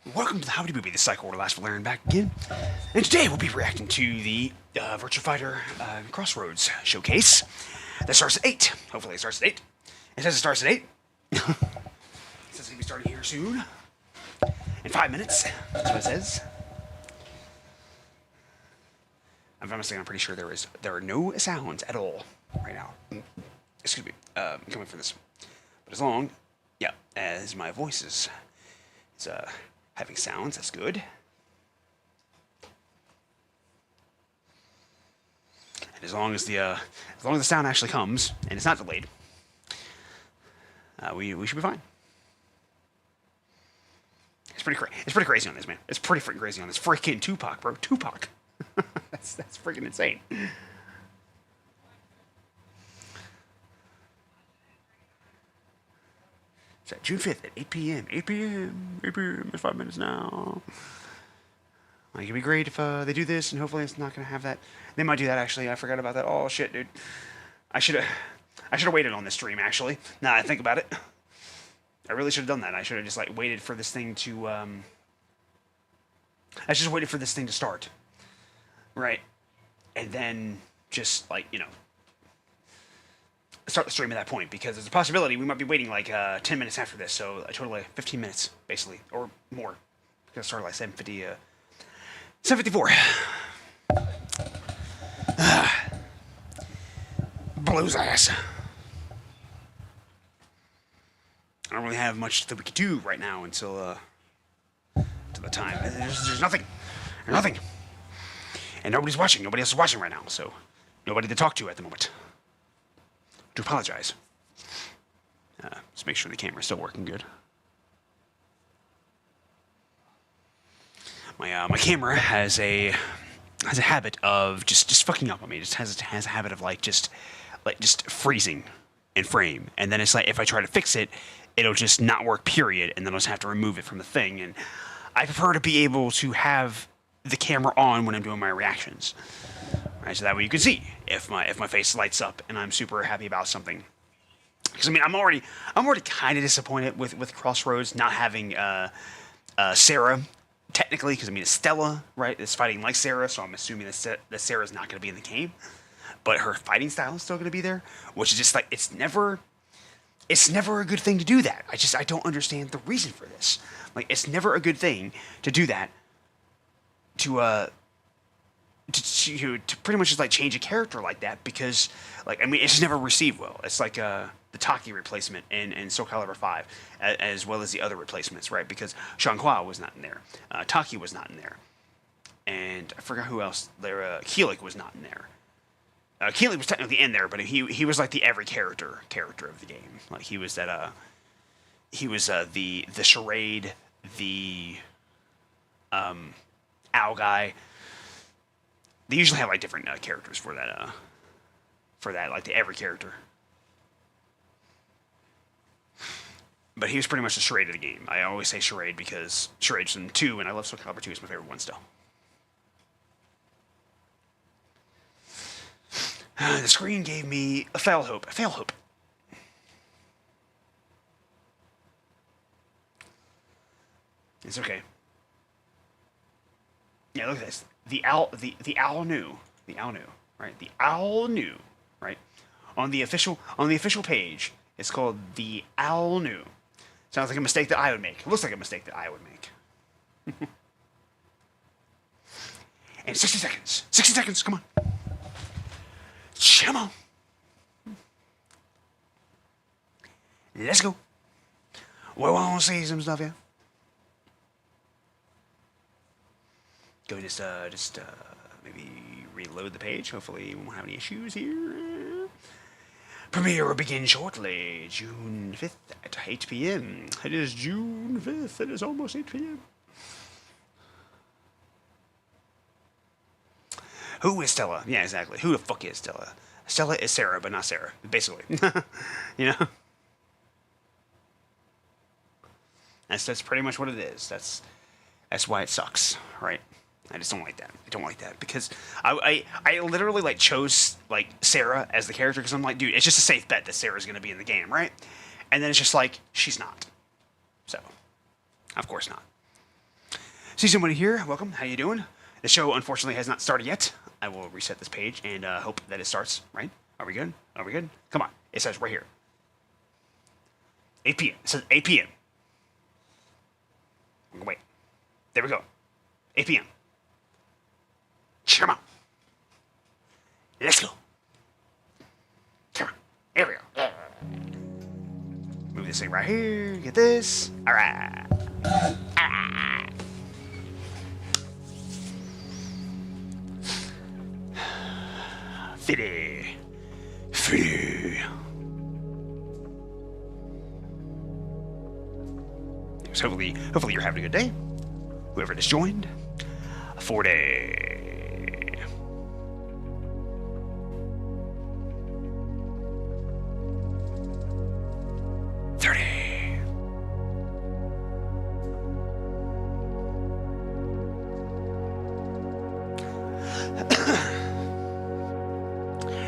Welcome to the Howdy Booby, the Cycle Order Last Valerian back again. And today we'll be reacting to the Virtua Fighter Crossroads showcase that starts at 8. Hopefully it starts at 8. It says it starts at 8. It says it's going to be starting here soon. In 5 minutes. That's what it says. I'm honestly, I'm pretty sure there are no sounds at all right now. Excuse me, coming for this. But as long, as my voice is having sounds, that's good. And as long as the sound actually comes and it's not delayed, we should be fine. It's pretty crazy on this, man. It's pretty freaking crazy on this. Freaking Tupac, bro. Tupac. that's freaking insane. It's at June 5th at 8 p.m. 8 p.m. 8 p.m. It's 5 minutes now. Like, it'd be great if they do this, and hopefully it's not going to have that. They might do that, actually. I forgot about that. Oh, shit, dude. I should have waited on this stream, actually. Now I think about it. I really should have done that. I should have just, like, waited for this thing to, I just waited for this thing to start. Right? And then just, like, you know, start the stream at that point, because there's a possibility we might be waiting, like, 10 minutes after this, so a total of 15 minutes, basically, or more. Because it started, like, 7:54. Blues ass. I don't really have much that we could do right now until the time. There's nothing. There's nothing. And nobody's watching. Nobody else is watching right now, so nobody to talk to at the moment. To apologize. Just make sure the camera's still working good. My camera has a habit of just fucking up on me. It just has a habit of just freezing in frame, and then it's like if I try to fix it, it'll just not work. Period, and then I'll just have to remove it from the thing. And I prefer to be able to have the camera on when I'm doing my reactions, right? So that way you can see if my face lights up and I'm super happy about something. Because I mean, I'm already kind of disappointed with Crossroads not having Sarah. Technically, because I mean, it's Stella, right? It's fighting like Sarah, so I'm assuming that Sarah's not going to be in the game, but her fighting style is still going to be there, which is just like it's never a good thing to do that. I don't understand the reason for this. Like, it's never a good thing to do that. To pretty much just like change a character like that, because like I mean, it's just never received well. It's like the Taki replacement in Soul Calibur 5, as well as the other replacements, right? Because Shanghua was not in there, Taki was not in there, and I forgot who else there. Keelik was not in there. Keelik was technically in there, but he was like the every character of the game. Like he was that the charade, the owl guy. They usually have like different characters for that like the every character. But he was pretty much the charade of the game. I always say charade because charade's in 2, and I love Soul Calibur 2. It's my favorite one still. The screen gave me a fail hope. A fail hope. It's okay. Yeah, look at this. The owl knew. The owl knew, right? The owl knew, right? On the official page, it's called the owl knew. Sounds like a mistake that I would make. It looks like a mistake that I would make. And 60 seconds. 60 seconds, come on. Come on. Let's go. We want to see some stuff here. Go just maybe reload the page. Hopefully we won't have any issues here. Premiere will begin shortly, June 5th at 8 p.m. It is June 5th. It is almost 8 p.m. Who is Stella? Yeah, exactly. Who the fuck is Stella? Stella is Sarah, but not Sarah, basically. You know? That's pretty much what it is. That's why it sucks, right? I just don't like that. I don't like that because I literally like chose like Sarah as the character because I'm like, dude, it's just a safe bet that Sarah's gonna be in the game, right? And then it's just like she's not. So, of course not. See somebody here. Welcome. How you doing? The show unfortunately has not started yet. I will reset this page and hope that it starts. Right? Are we good? Are we good? Come on. It says right here. 8 p.m. It says 8 p.m. Wait. There we go. 8 p.m. Come on. Let's go. Come on. Here we go. Move this thing right here. Get this. All right. Fitty. Fitty. So hopefully you're having a good day. Whoever just joined. 40. 30.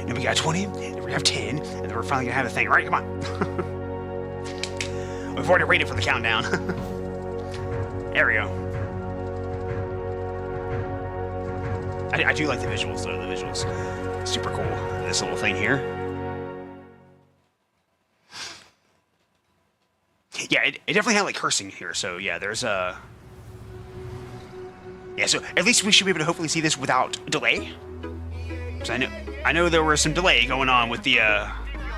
Then we got 20, and then we have 10, and then we're finally gonna have a thing. All right, come on. We've already waited for the countdown. There we go. I do like the visuals, though. The visuals, super cool. This little thing here. Yeah, it definitely had like cursing here. So yeah, there's a. Yeah, so at least we should be able to hopefully see this without delay. So I know there was some delay going on with the a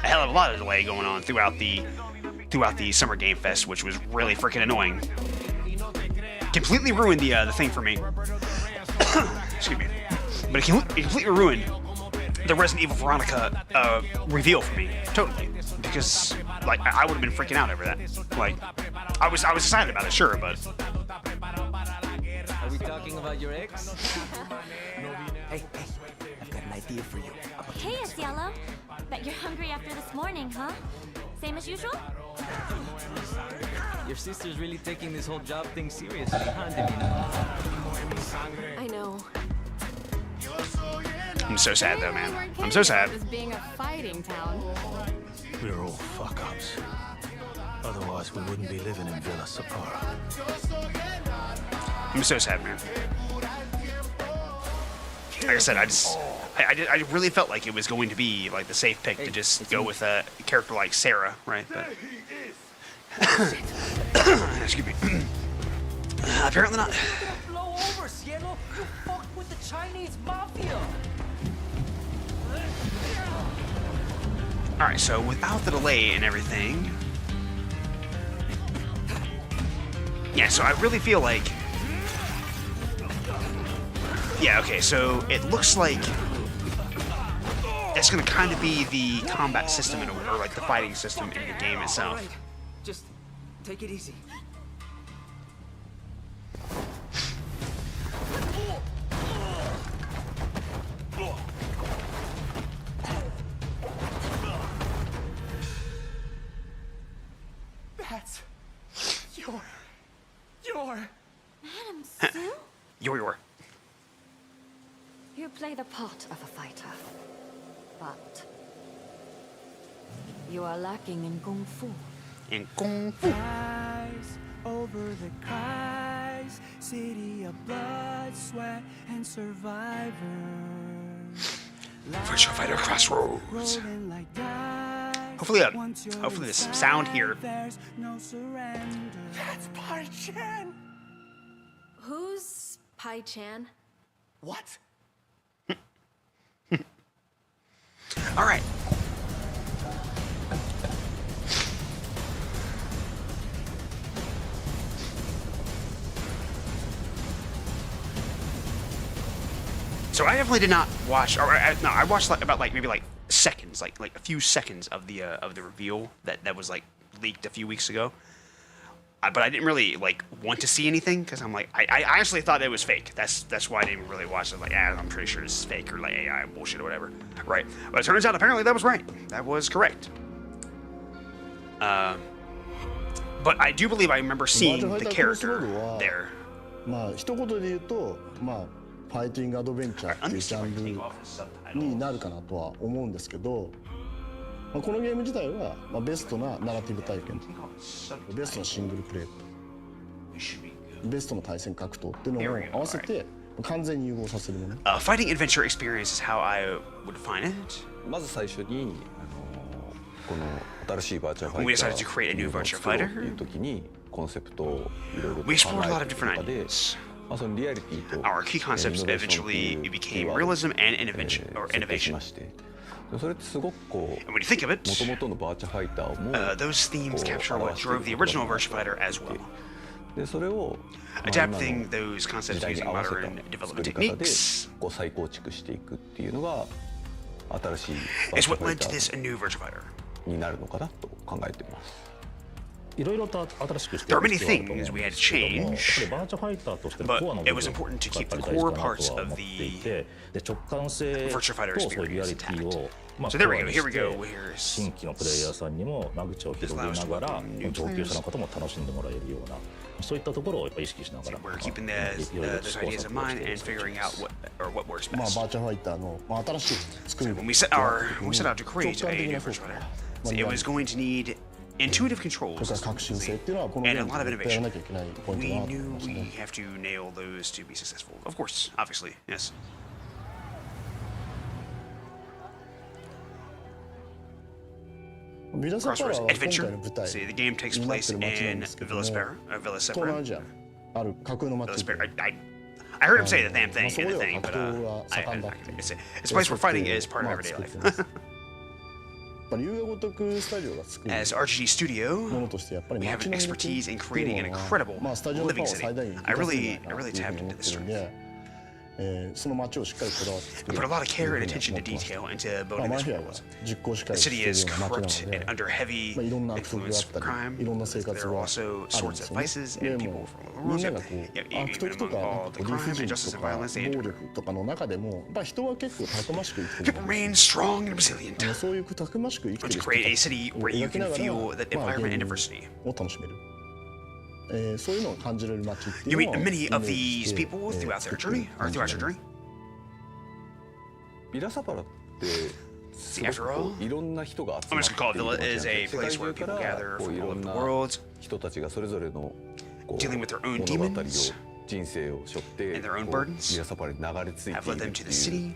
hell of a lot of delay going on throughout the Summer Game Fest, which was really freaking annoying. Completely ruined the thing for me. Excuse me. But it completely ruined the Resident Evil Veronica reveal for me, totally. Because like I would have been freaking out over that. Like I was excited about it, sure, but. Are we talking about your ex? Hey, I've got an idea for you. Hey, it's Yellow. Bet you're hungry after this morning, huh? Same as usual? Your sister's really taking this whole job thing seriously, huh, Divina? I know. I'm so sad though, man. I'm so sad. As being a fighting town. We're all fuck-ups. Otherwise, we wouldn't be living in Villa Sapara. I'm so sad, man. Like I said, I really felt like it was going to be like the safe pick to just go with a character like Sarah, right? But excuse me. Apparently not. Blow over, Cielo. You fucked with the Chinese mafia. All right, so without the delay and everything, yeah. So I really feel like. Yeah, okay, so it looks like it's going to kind of be the combat system, or like the fighting system in the game itself. Right. Just take it easy. That's your. Madam Sue? Your. You play the part of a fighter, but you are lacking in kung fu. In Kung Fu. Over the cries, city of blood, sweat, and survivors. Virtua Fighter Crossroads. Rolling like dice. Hopefully this sound here. There's no surrender. That's Pai Chan. Who's Pai Chan? What? All right. So I definitely did not watch, or no, I watched maybe seconds, like a few seconds of the reveal that was like leaked a few weeks ago. But I didn't really like want to see anything because I'm like I honestly thought it was fake. That's why I didn't really watch it. Like, yeah, I'm pretty sure this is fake or like AI bullshit or whatever, right? But it turns out apparently that was right. That was correct. But I do believe I remember seeing the character there. まあ一言で言うと、まあファイティングアドベンチャーっていうジャンルになるかなとは思うんですけど、まあ、このゲーム自体はまあベストなナラティブ体験、ベストなシングルプレイ。ベストの対戦格闘っていうのを合わせて完全に融合させるもの。Fighting adventure experience is how I would define it. まず最初にこの新しいバーチャルファ When we イタ decided to create a new ーを virtual 作ろう fighter, っていう時にコンセプトをいろいろと考 we explored a lot え of てい different く中で、 ideas. そのリアリティと Our key concepts イノベーションっていう eventually キ became ーワードを realism and innovation, or 設定し innovation. まして、それってすごくこ And when you think of う it, 元々のバーチャファイターも those themes capture what drove the original virtual fighter as well. でそれを Adapting those concepts 時代に using 合わせた modern 作 development り方で techniques こう再構築していくっていうのが新しいバー is チャ what ファイ led タ to this ー new virtual fighter. になるのかなと考えています。いろいろと新しくして There are many 必要あると思うん things we had で to すけども、やっぱ change, りバーチャファイターとしての but コアの it 部 was 分 important to がやっ keep ぱ the り大 core 事かな parts とは of 思ってい the て、で直感性 virtual fighter とそういうリア experience リティ intact. をまあ So there コ we ア go. に Here し we て go. Here's 新規のプレイヤーさんにも間口を広げながら New 上級 players. 者の方も楽しんでもらえるようなそういったところをやっぱ意識しながら We're keeping いろいろ those 試行 ideas 錯 in 誤し mind ている and 最中 figuring で out す。 what works まあ best. バーチャファイターの新しい作る When we set out to create a new virtual fighter, it was going to need intuitive そ controls. れから革新性っていうのはこの And ゲ a ーム lot of で絶対や innovation. らなきゃいけないポイント We だなと思い knew ました we ね。 have to nail those to be successful. Of course, obviously, yes. ビラサパラ Crossroads は今回 Adventure. の舞台 See, the game takes になっ place てる街なん in ですけども Villa 東 Spera. 南アジアある架空の街 Villa で Spera. I heard him say the damn thing まあそ in こ the で thing, は but 格闘が I 盛んだっていう it's a place where fighting is part of まあ everyday 作って life. ますやっぱり龍が如くスタジオが作る As RGG も Studio, のとしてやっぱり we have 街 an の魅力 expertise in って creating いう an のは incredible まあスタジオのパ living ワーを最 city. 大限に I 生かせる really んじゃないかなっていうふうに tapped 思 into っ this てるん strength. で、その街をしっかりこだわって作 We る put a lot of care and というふう attention に to 思ってます detail into まあ building マ this フィアが world. 実行しか The りして city いる is ような街な corrupt ので and under heavy まあいろんな悪徳があ influence った from り crime. いろんな生活 There are があ also るん sorts です of よね vices で and も people みん from な the がこ world. う Yeah, 悪徳と even か among all the 理 crime 不 and 尽 justice と and か violence they 暴 endure. 力とかの中でもやっぱ人は結構たくましく生きてる People remain strong and resilient. そういうたくましく生きて To る人 create a たち city を where you 描き can ながら feel that まあ environment ゲ and ーム diversity. を楽しめるそういうのを感じれる街ってい You う meet のを many イメ of ージ these して people throughout their 作って journey, る or 感じ throughout が your ありま journey. すビラサパラってす See, ご after くこ all, ういろんな人が集 I'm ま just っ gonna call て it いる Villa 街なん is で a 世界 place where 中か people ら gather こう from い all ろ over ん the な world 人たちがそれぞれのこう dealing with their own 物語を demons 人生を背負って and their own こう burdens ビラサパラに流れ着いてい have る led っ them て to the いう city.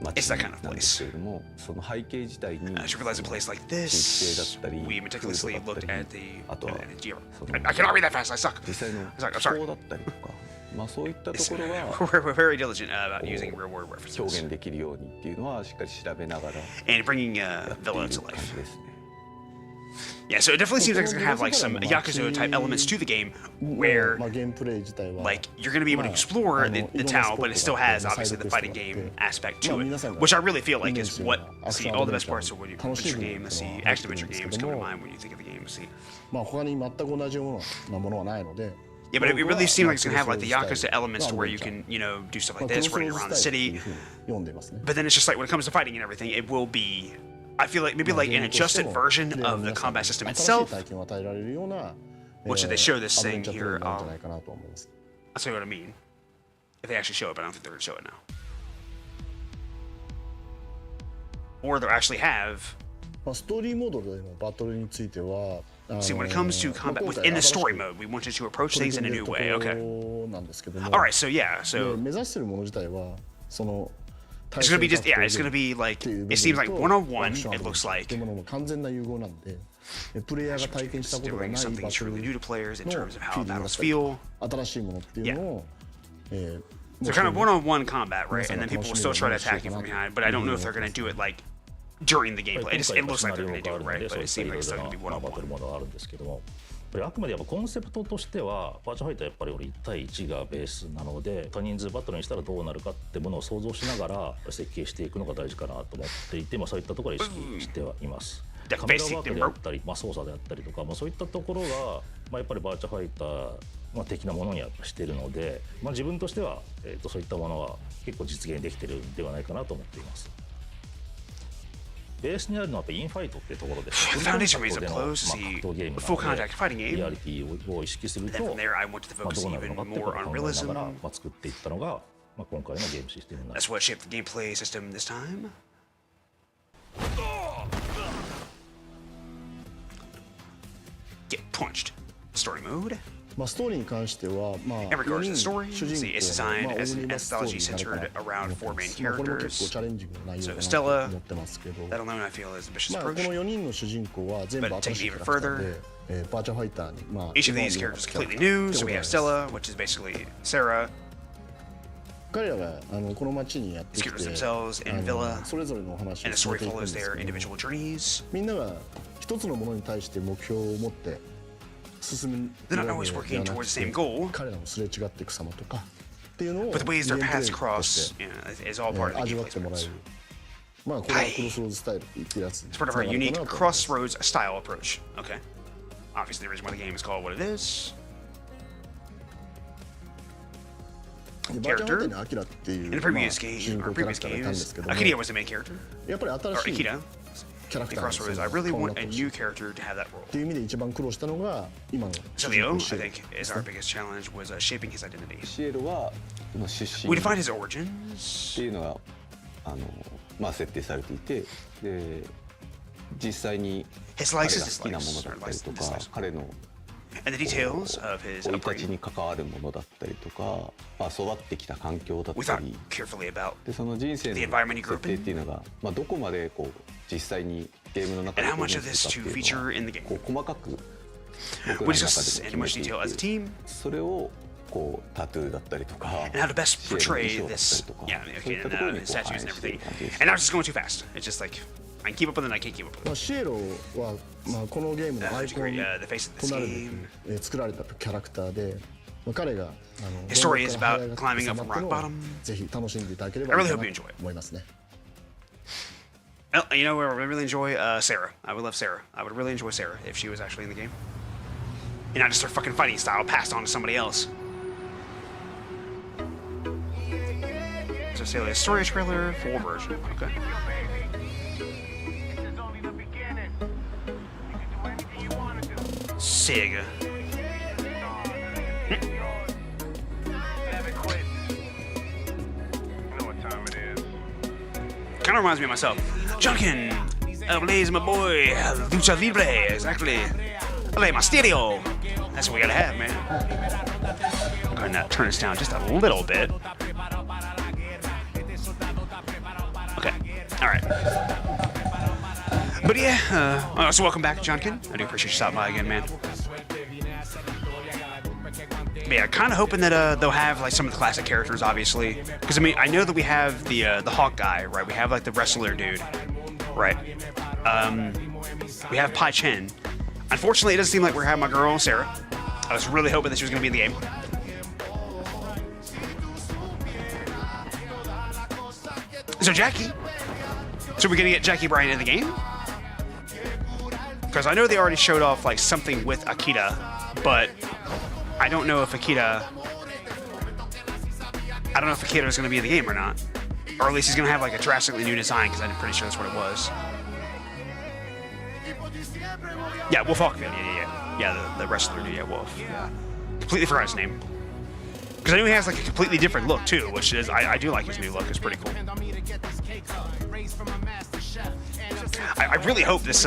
街 It's that kind of なんですけれども、その背景自体に To realize a place like 地域性だ this, ったり we 風 meticulously 土だ looked った at り the. あとは その I cannot read that fast. I suck. 実際の I'm 気 sorry. 候だったりとか、まあそういったと It's- ころが we're very diligent about using real world 表 references 現できるようにっていうのはしっかり調べながら and bringing やってい Villa る to 感 life. じですね。 Yeah, so it definitely seems like it's gonna have like some Yakuza type elements to the game where まあゲームプレイ自体は like you're gonna be able to explore the town, but it still has obviously the fighting game aspect to it, which I really feel like is what see all the best parts of when you adventure game, see action adventure games come to mind when you think of the game. See, まあ他に全く同じようなものはないので yeah, but it really seems like it's gonna have like the Yakuza elements to where you can do stuff like this, running around the city. 読んでますね But then it's just like when it comes to fighting and everything, it will be. I feel like maybe like an adjusted version of the combat system 新しい itself. 体験を与えられるような What should they show this アドベ thing ンチャープレイ here? になるんじゃないかなと思います I'll tell you what I mean. If they actually show it, but I don't think they're gonna show it now. Or they'll actually have. まあストーリーモードでのバトルについては See, when it comes to combat within the story mode, we wanted to approach things in a new way. Okay. なんですけども All right. So yeah. で So 目指してるもの自体はその it's gonna be just yeah. It's gonna be like it seems like one-on-one. It looks と like いうものの完全な融合なんでプレイヤーが体験したことがない doing バ something ト truly ル new to players in の terms of フィ how ーリングだ battles ったり feel. 新しいものっていうのを So kind of one-on-one combat, right? And then people will still try to attack you from behind, but I don't know if they're gonna do it like during the やっ gameplay. ぱり It 今 looks 回 like は they're シナ gonna リ do オ it がある right, ので、 but そう it いった seems い like ろ it's い not ろ gonna be なバトル one-on-one. モードがあるんですけども、やっぱりあくまでやっぱコンセプトとしてはバーチャファイターやっぱり俺1対1がベースなので、多人数バトルにしたらどうなるかってものを想像しながら設計していくのが大事かなと思っていて、まあそういったところは意識してはいます。カメラワークであったり、まあ、操作であったりとか、まあ、そういったところが、まあ、やっぱりバーチャファイター、まあ、的なものにはしているので、まあ、自分としては、そういったものは結構実現できてるんではないかなと思っています。ベースにあるのはやっぱインファイトっていうところで、 The foundation remains up close. 格 See, 闘ゲーム full なの contact fighting で、リア game. リティを意識する And と、 then from there, I wanted to まあ、 focus どうなる even のかっていう more ことを on 考えなが realism. ら、まあ、作っていったのが、まあ、今回のゲームシステムになります That's what shaped the gameplay system this time. Get punched. Story mode. まあストーリーに関してはまあ In regards to the 4 story, 人主 see, 人 it's 公の designed まあオ as ム an ニバスストーリ anthology ーになる centered かなと around 思って four ま main す。まあこれも結構 characters. チャレンジングな内容 So だなと Stella, 思ってますけど、 that alone I feel is ambitious まあこ approach. の4人の主人公は全部 But 新 take し it い even キャラクター further, で、バーチャファイターにまあ each of 今ま these での characters キャラ completely クター new. って So こと we な have んです。 Stella, which is basically Sarah. 彼らがこの街にやってきて Scooters themselves in Villa, それぞれのお話を and the 進め story ていくんで follows すけ their ども、 individual journeys. みんなが一つのものに対して目標を持って進む They're not 上 always で working ではな towards く the て same goal, 彼らのすれ違っていく様とかっていうのを but the ways their ゲームプレ paths イと cross, して is all part of the 味 gameplay わってもらえ experience. る。まあこれはクロスローズスタイルって言ってるやつに It's つ part な of が our るか unique なと思います。 Crossroads style approach. Okay. Obviously, the reason why the game is called what it is. でバーチャファイターにアキラっていう In the まあ previous 主 game, 人 or 公キャラ previous クターがいたんです games, けども、 Akira was the main character. やっぱり Or 新しい Akira. キャラク In ターなんです Crossroads, よ I really 顔にな want って a ほしい new character to have that っ role. ていう意味で一番苦労したのが今の主 So 人 Leo, 公 I シェル think, is our biggest challenge was shaping his identity. シエルはの出身 We っ defined his て origins. いうのがまあ設定されていて、で実際に His 彼 likes が and 好きなもの dislikes, だ or ったり likes と and か dislikes, 彼の and the details of his 生い立ち upbringing. に関わるものだったりとか、まあ、育ってきた環境だっ We た thought り carefully about でその人生 the の environment he grew 設 up 定 in っていうのが、まあ、どこまでこう実際にゲームの中で and how 表 much 現 of す this る to かっていう feature の in the は game. こう細かく僕 We らの中 discussed で in も much 決 detail め as a ていて team それをこうタトゥーだったりとか and how to best シエルの portray 衣装だった this. りとか Yeah, そう okay, いった and ところにこう statues 反 and 映してい everything. る感じです And now it's just going too fast. It's just like I can keep up with it, and I can't keep up with ま it. あ、シエロは、まあ、このゲームのアイコン The face of と this なるべ game. く作られたキャラクターで、まあ、彼がHis story is どんどん about 這い上 climbing が up ってい from く rock 様を bottom. ぜひ楽しんでいただければ I い really い hope か you な enjoy と it. 思いますね。 Well, you know where I would really enjoy Sarah. I would love Sarah. I would really enjoy Sarah if she was actually in the game. And not just her fucking fighting style passed on to somebody else. So say like a story trailer, full version. Okay. Sig. Kind of reminds me of myself. Junkin, Blaze, my boy, Lucha Libre, exactly. Like my stereo. That's what we gotta have, man. Go ahead and turn this down just a little bit. Okay, all right. But yeah, so welcome back, Junkin. I do appreciate you stopping by again, man. But yeah, kind of hoping that they'll have like some of the classic characters, obviously, because I mean I know that we have the Hawk guy, right? We have like the wrestler dude, right? We have Pai Chen. Unfortunately, it doesn't seem like we're having my girl Sarah. I was really hoping that she was going to be in the game. So Jackie. So we're going to get Jackie Bryan in the game? Because I know they already showed off like something with Akita, but I don't know if Akita is going to be in the game or not. Or at least he's going to have like a drastically new design, because I'm pretty sure that's what it was. Yeah, Wolf Hawkman. Yeah, the wrestler. Yeah, Wolf. Yeah. Completely forgot his name. Because I know he has like a completely different look too, which is I do like his new look. It's pretty cool. I really hope this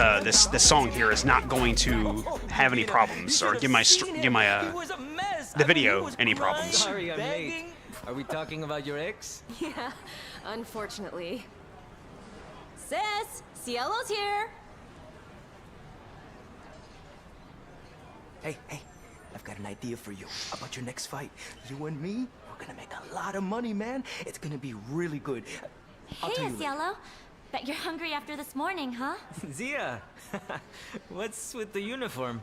song here is not going to have any problems or give my the video any problems. Sorry, I'm late. Are we talking about your ex? Yeah, unfortunately. Sis, Cielo's here. Hey, I've got an idea for you about your next fight. You and me, we're gonna make a lot of money, man. It's gonna be really good. I'll tell Hey, you later. Cielo. Bet you're hungry after this morning, huh? Zia, what's with the uniform?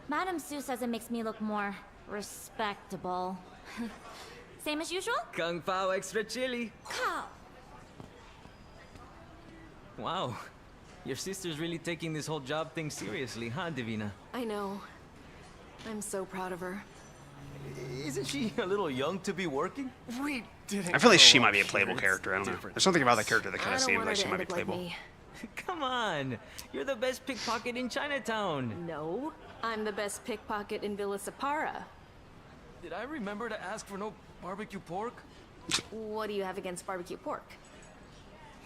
Madame Sue says it makes me look more respectable. Same as usual? Kung Pao extra chili. Cow. Wow, your sister's really taking this whole job thing seriously, huh, Divina? I know. I'm so proud of her. Isn't she a little young to be working? We didn't. I feel like she grow might be a up playable here. character. I don't know. Different. There's something about that character that kind I of don't seems want like her she to might be end up like playable. me. Come on, you're the best pickpocket in Chinatown. No, I'm the best pickpocket in Villa Sapara. Did I remember to ask for no barbecue pork? What do you have against barbecue pork?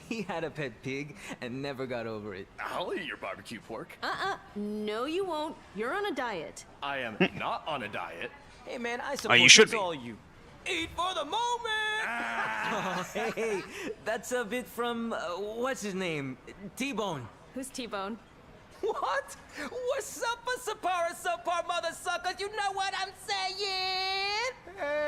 He had a pet pig and never got over it. I'll eat your barbecue pork. No, you won't. You're on a diet. I am not on a diet. Hey man, I suppose you should it's be. all you. Eat for the moment! Oh, hey, that's a bit from, what's his name? T-Bone. Who's T-Bone? What? What's up, a subpar mother suckers? You know what I'm saying?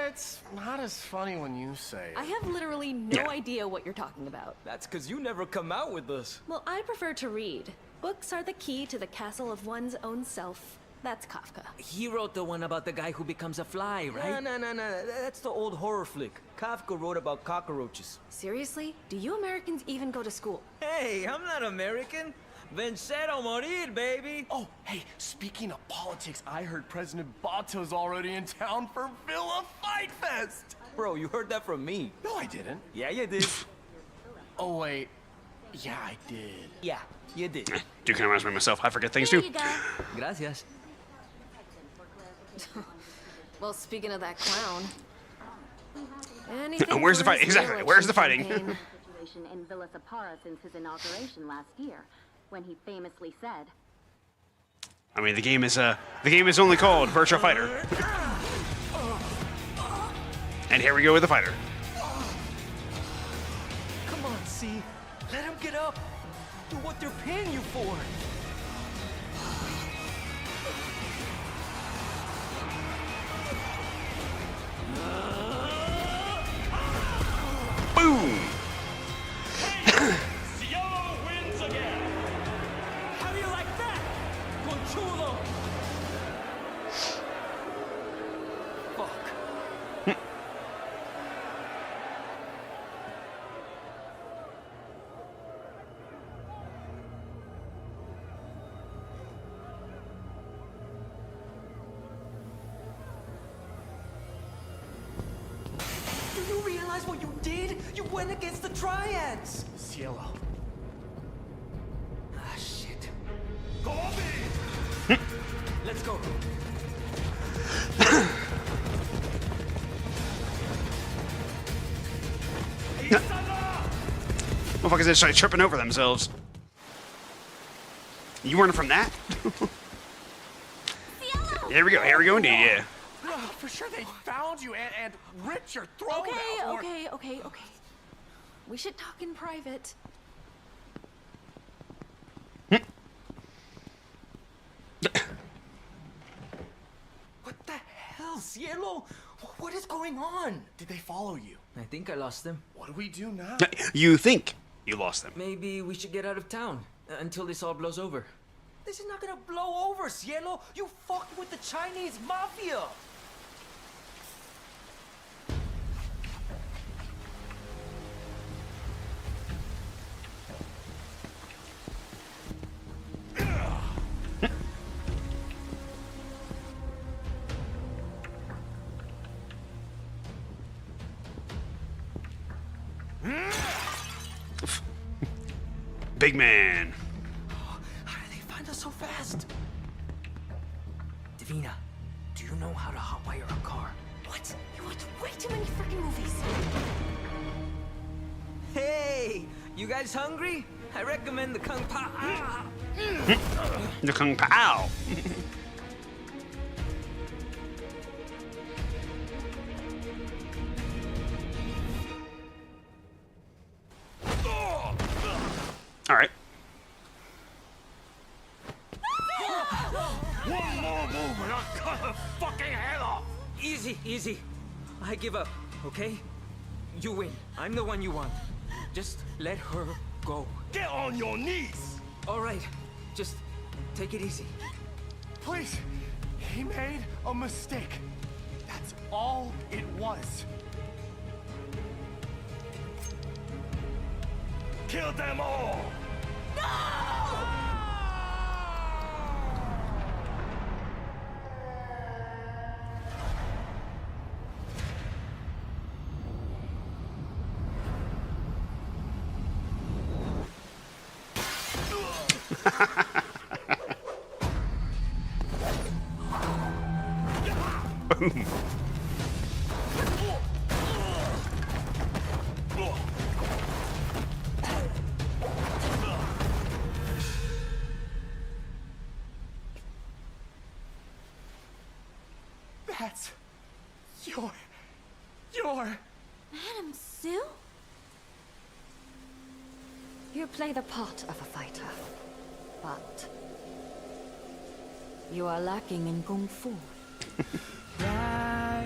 It's not as funny when you say it. I have literally no Yeah. idea what you're talking about. That's because you never come out with us. Well, I prefer to read. Books are the key to the castle of one's own self. That's Kafka. He wrote the one about the guy who becomes a fly, right? No. That's the old horror flick. Kafka wrote about cockroaches. Seriously? Do you Americans even go to school? Hey, I'm not American. Vencer o morir, baby. Oh, hey, speaking of politics, I heard President Bato's already in town for Villa Fight Fest. Bro, you heard that from me. No, I didn't. Yeah, you did. Oh, wait. Yeah, I did. Yeah, you did. Do kind of reminds me of myself. I forget things Here too. you go. Gracias. Well, speaking of that clown. Anything Where's the for fight? his Exactly. re-election Where's the fighting? campaign. Situation in Villa Sapara since his inauguration last year, when he famously said, I mean, the game is only called Virtua Fighter. And here we go with the fighter. Come on, C. Let him get up. Do what they're paying you for. Boom! How do you like that? Conchulo. Fuck. Do you realize what you did? You went against the Triads. Cielo. Ah, shit. Let's go. Motherfuckers just started tripping over themselves. You running from that? Here we go. Here we go indeed. Yeah. No, for sure they found you and ripped your throat out. Okay. We should talk in private. What the hell, Cielo? What is going on? Did they follow you? I think I lost them. What do we do now? You think you lost them? Maybe we should get out of town until this all blows over. This is not gonna blow over, Cielo. You fucked with the Chinese mafia. Big man. How did they find us so fast? Davina, do you know how to hotwire a car? What? You watch way too many freaking movies. Hey, you guys hungry? I recommend the Kung Pao. The Kung Pao. All right. One more move and I'll cut her fucking head off! Easy. I give up, okay? You win. I'm the one you want. Just let her go. Get on your knees! All right, just take it easy. Please, he made a mistake. That's all it was. Kill them all! Boom. That's... You're... Madam Sue? You play the part of a fighter, but you are lacking in kung fu. I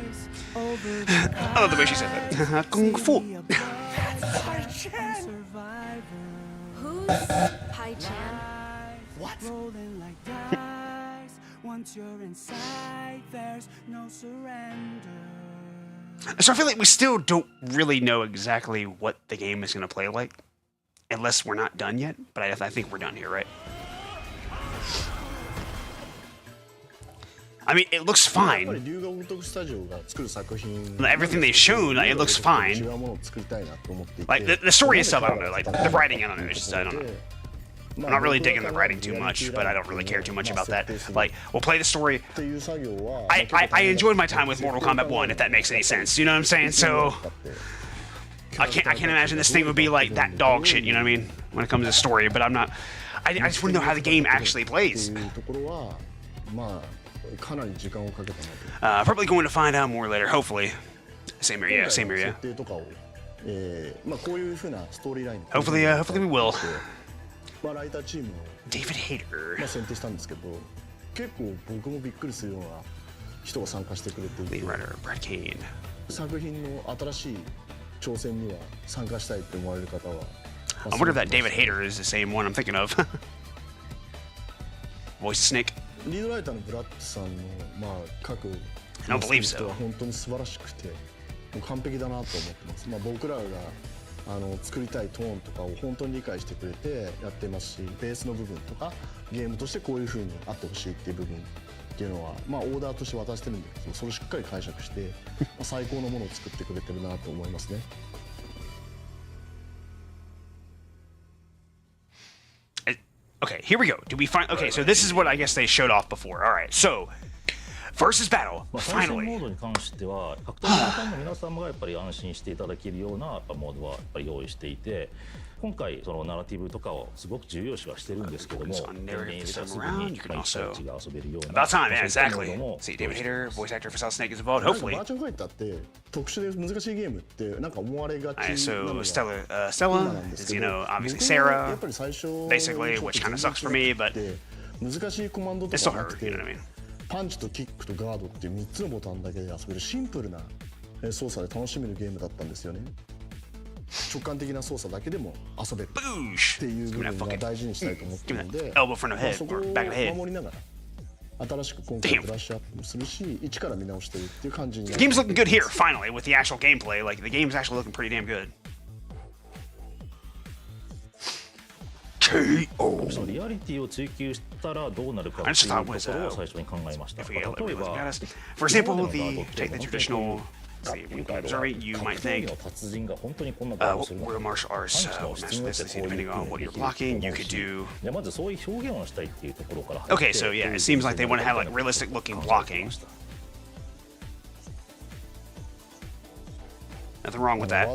love the way she said that. Kung Fu. Who's Pai Chan? What? Once you're inside, there's no surrender. So I feel like we still don't really know exactly what the game is going to play like. Unless we're not done yet. But I think we're done here, right? I mean, it looks fine. Everything they've shown, it looks fine. Like, the story itself, I don't know. Like, the writing, I don't know. It's just, I don't know. I'm not really digging the writing too much, but I don't really care too much about that. Like, we'll play the story. I enjoyed my time with Mortal Kombat 1, if that makes any sense. You know what I'm saying? So, I can't imagine this thing would be like that dog shit, you know what I mean? When it comes to story, but I'm not... I just want to know how the game actually plays. Probably going to find out more later, hopefully. Same here, yeah. Hopefully we will. David Hayter. Lead writer, Brad Kane. I wonder if that David Hayter is the same one I'm thinking of. Voice Snake. I don't believe so. 作りたいトーンとかを本当に理解してくれてやってますし、ベースの部分とかゲームとしてこういう風にあってほしいっていう部分っていうのはまあオーダーとして渡してるんで、それをしっかり解釈して最高のものを作ってくれてるなと思いますね。Okay, here we go. Do we find? Okay, so this is what I guess they showed off before. All right, so versus battle. 対戦モードに関しては格闘家ファンの皆様がやっぱり安心していただけるようなモードはやっぱり用意していて、今回そのナラティブとかをすごく重要視はしてるんですけども、電源入れたすぐに一対一が遊べるような。About time, yeah, exactly. See, David Hayter, voice actor for Solid Snake, is involved. Hopefully. バーチャルファイターって特殊で難しいゲームってなんか思われがちな So のが Stella is, you know, obviously Sarah, basically, which kind of sucks for me, but 難しいコマンドと it's still かな her, くて you know what I mean? パンチとキックとガードっていう3つのボタンだけで遊べるシンプルな操作で楽しめるゲームだったんですよね。直感的な操作だけでも遊べるっていう部分が大事にしたいと思ってるので、そこを守りながら新しく今回ブラッシュアップもするし、一から見直してるっていう感じになる。 The game's looking good here, finally, with the actual gameplay. Like, the game's actually looking pretty damn good. そのリアリティを追求したらどうなるかっていうところを最初に考えました。例えば、For example, take the traditional observing, you might think, we're martial arts, master this, depending on what you're blocking, you could do. まずそういう表現をしたいっていうところから。Okay, so yeah, it seems like they want to have like realistic looking blocking. Nothing wrong with that. I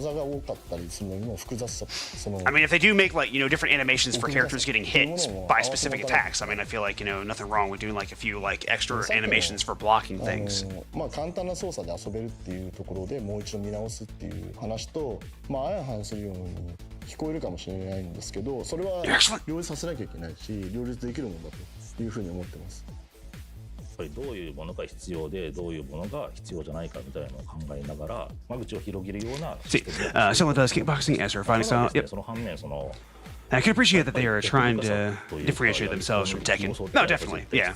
mean, if they do make like, you know, different animations for characters getting hit by specific attacks, I mean, I feel like, you know, nothing wrong with doing like a few like extra animations for blocking things. まあ簡単な操作で遊べるっていうところでもう一度見直すっていう話と、まあ相反するように聞こえるかもしれないんですけど、それは両立させなきゃいけないし、両立できるものだというふうに思ってます。 やっぱりどういうものが必要でどういうものが必要じゃないかみたいなのを考えながら間口を広げるような。See, someone does kickboxing as her fighting style. Yep. その反面その I can appreciate that they are trying to differentiate themselves from Tekken. No, definitely, yeah.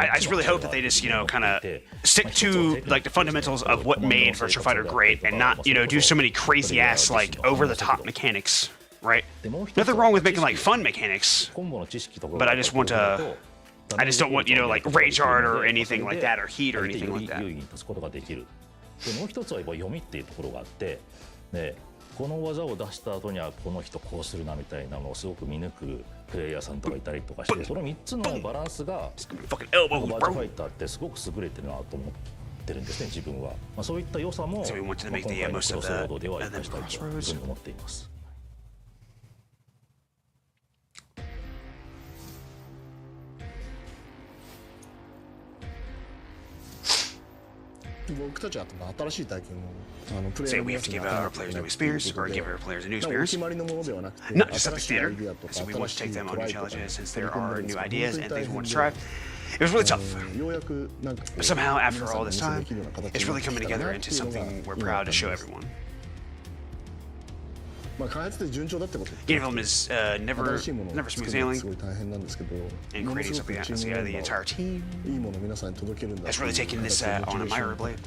I just really hope that they just, you know, kind of stick to like the fundamentals of what made Virtua Fighter great, and not, you know, do so many crazy ass like over-the-top mechanics. Right? Nothing wrong with making like fun mechanics, but I just want to. I just don't want, you know, like rage art or anything like that, or heat or anything like that. もう一つは読みっていうところがあって、でこの技を出した後にはこの人こうするなみたいなのをすごく見抜くプレイヤーさんとかいたりとかして、その3つのバランスがバーチャファイターってすごく優れてるなと思ってるんですね、自分は。まあそういった良さも今回のクロスロードでは生かしたいというふうに思っています。 All 僕たちは新しい体験をプレイ Say ヤーの we 皆 have さ to んに give 与え our なきゃい players け new ないという experience こ or と give で our players a new お experience. 決まりのものではなくて Not just 新しい something ア theater. イディアとか So we 新 want し to take い them ト on ラ new イとか challenges since 取 there り組んで are るんで new すけど ideas 本 and 当に things we 大 want to 変 try. で It was really tough. ようやくなんか Somehow, 皆 after さん all にお this 見せ time, できるような形 it's に really なって coming きたか together なっ into ていうのが something we're 今 proud の to 感 show じです。 everyone. まあ開発で順調だってことって Game development is never 新しいものを smooth 作るのは sailing. すごい大変なんですけど、 And もの creating すごく something チ that ー the ムメンバ entire ー team いいものを皆さんに届けるんだ has really taken this on a myra blade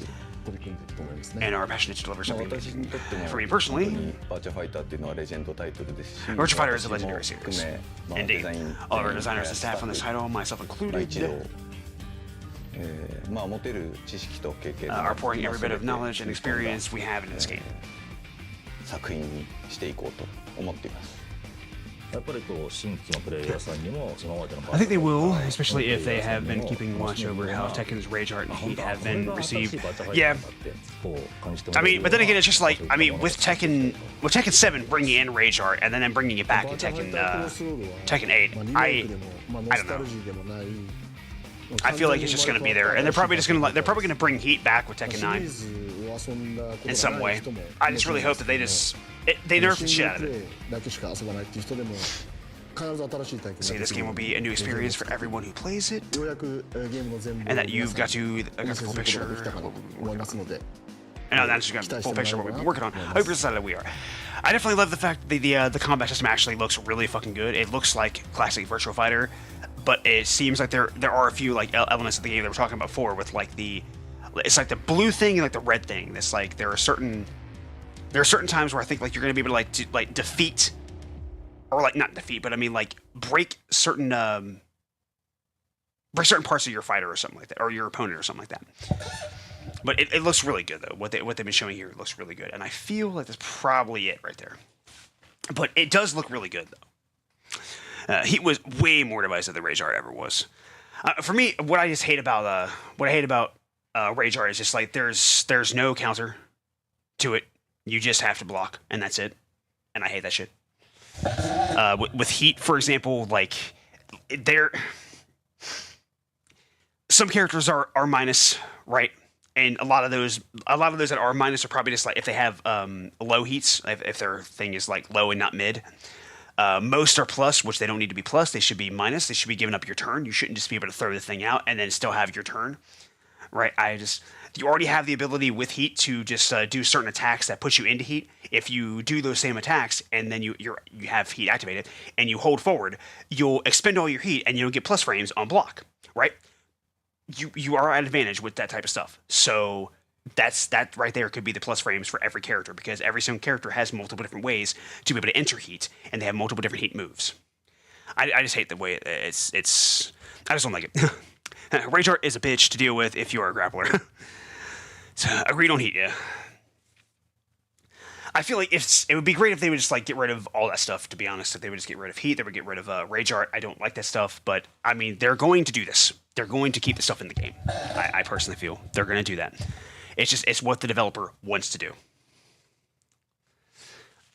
取り組んでいると思いますね。 and are passionate to deliver まあ something 私にとっても for me 本 personally. 当にバーチャファイターっていうのはレジェンドタイトルですし、 Virtua Fighter is a 私も legendary series. 含め、まあ、デ Indeed. ザイン All of our designers and staff on this スタッ title, myself フまあ一 included, 度、まあ持てる知識と経験 are pouring every bit of まあ knowledge and 全て experience we have in this game. 作品にしていこうと思っています。やっぱりこう新規のプレイヤーさんにもそのまでの I think they will, especially if they have been keeping watch over how Tekken's Rage Art and Heat have been received. Yeah. I mean, but then again, it's just like, I mean, with Tekken 7 bringing in Rage Art and then bringing it back in Tekken 8, I don't know. I feel like it's just going to be there, and they're probably going to bring Heat back with Tekken 9 in some way. I just really hope that they nerf the shit out of it. だけしか遊ばないっていう人でも必ず新しい体験 See, this game will be a new experience for everyone who plays it, ようやくゲームの全部 and that you've got to got the full で picture. きたかと思いますので。 And now that's just got the full picture of what we've been working on. I hope you're excited that we are. I definitely love the fact that the combat system actually looks really fucking good. It looks like classic Virtua Fighter, but it seems like there are a few like elements of the game that we're talking about before with like it's like the blue thing and like the red thing. It's like there are certain times where I think like you're gonna be able to like defeat, or like not defeat, but I mean like break certain parts of your fighter or something like that, or your opponent or something like that. But it looks really good though. What they've been showing here looks really good, and I feel like that's probably it right there. But it does look really good though. He was way more divisive than Rage Art ever was. For me, what I hate about Rage Art is just like there's no counter to it. You just have to block, and that's it. And I hate that shit. With Heat, for example, like some characters are minus, right? And a lot of those that are minus are probably just like if they have low heats, if their thing is like low and not mid. Most are plus, which they don't need to be plus. They should be minus. They should be giving up your turn. You shouldn't just be able to throw the thing out and then still have your turn, right? You already have the ability with Heat to just do certain attacks that put you into Heat. If you do those same attacks and then you have Heat activated and you hold forward, you'll expend all your Heat and you'll get plus frames on block, right? You are at advantage with that type of stuff. So that right there could be the plus frames for every character, because every single character has multiple different ways to be able to enter Heat, and they have multiple different Heat moves. I just hate the way it's. I just don't like it. Rage Art is a bitch to deal with if you are a grappler. So, agreed on Heat, yeah. I feel like it would be great if they would just like get rid of all that stuff, to be honest. If they would just get rid of Heat, they would get rid of Rage Art. I don't like that stuff, but I mean, they're going to do this. They're going to keep the stuff in the game. I personally feel they're going to do that. It's what the developer wants to do.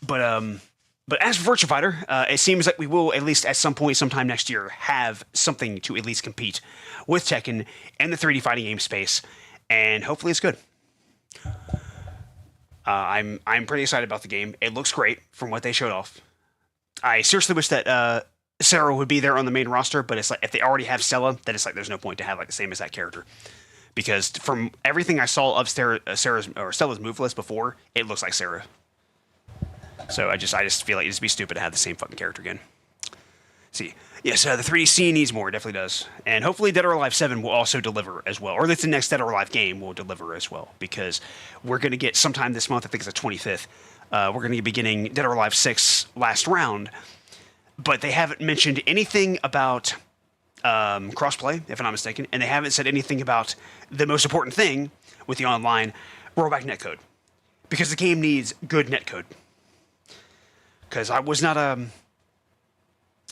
But as for Virtua Fighter, it seems like we will, at least at some point, sometime next year, have something to at least compete with Tekken and the 3D fighting game space, and hopefully it's good. I'm pretty excited about the game. It looks great from what they showed off. I seriously wish that Sarah would be there on the main roster, but it's like if they already have Stella, then it's like there's no point to have like the same as that character. Because from everything I saw of Stella's move list before, it looks like Sarah. So I just feel like it'd just be stupid to have the same fucking character again. See, yes, the 3D scene needs more. It definitely does. And hopefully Dead or Alive 7 will also deliver as well. Or at least the next Dead or Alive game will deliver as well. Because we're going to get sometime this month, I think it's the 25th, we're going to be beginning Dead or Alive 6 last round. But they haven't mentioned anything about crossplay, if I'm not mistaken. And they haven't said anything about the most important thing with the online, rollback netcode. Because the game needs good netcode. Because I was not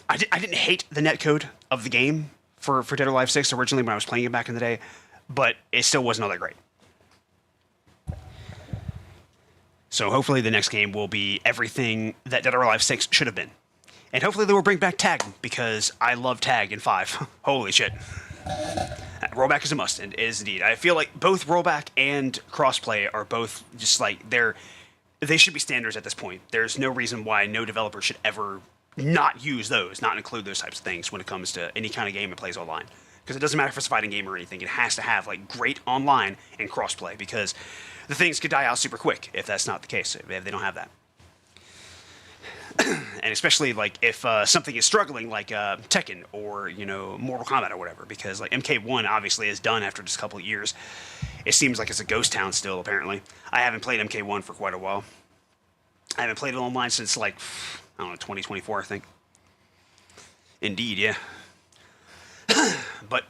I didn't hate the netcode of the game for Dead or Alive 6 originally when I was playing it back in the day, but it still wasn't all that great. So hopefully the next game will be everything that Dead or Alive 6 should have been. And hopefully they will bring back tag, because I love tag in 5. Holy shit. Rollback is a must, and it is indeed. I feel like both rollback and crossplay are both just like they should be standards at this point. There's no reason why no developer should ever not use those, not include those types of things when it comes to any kind of game that plays online. Because it doesn't matter if it's a fighting game or anything. It has to have like great online and crossplay, because the things could die out super quick if that's not the case, if they don't have that. And especially like if something is struggling, like Tekken or Mortal Kombat or whatever, because like MK1 obviously is done after just a couple of years. It seems like it's a ghost town still. Apparently, I haven't played MK1 for quite a while. I haven't played it online since like 2024, I think. Indeed, yeah. But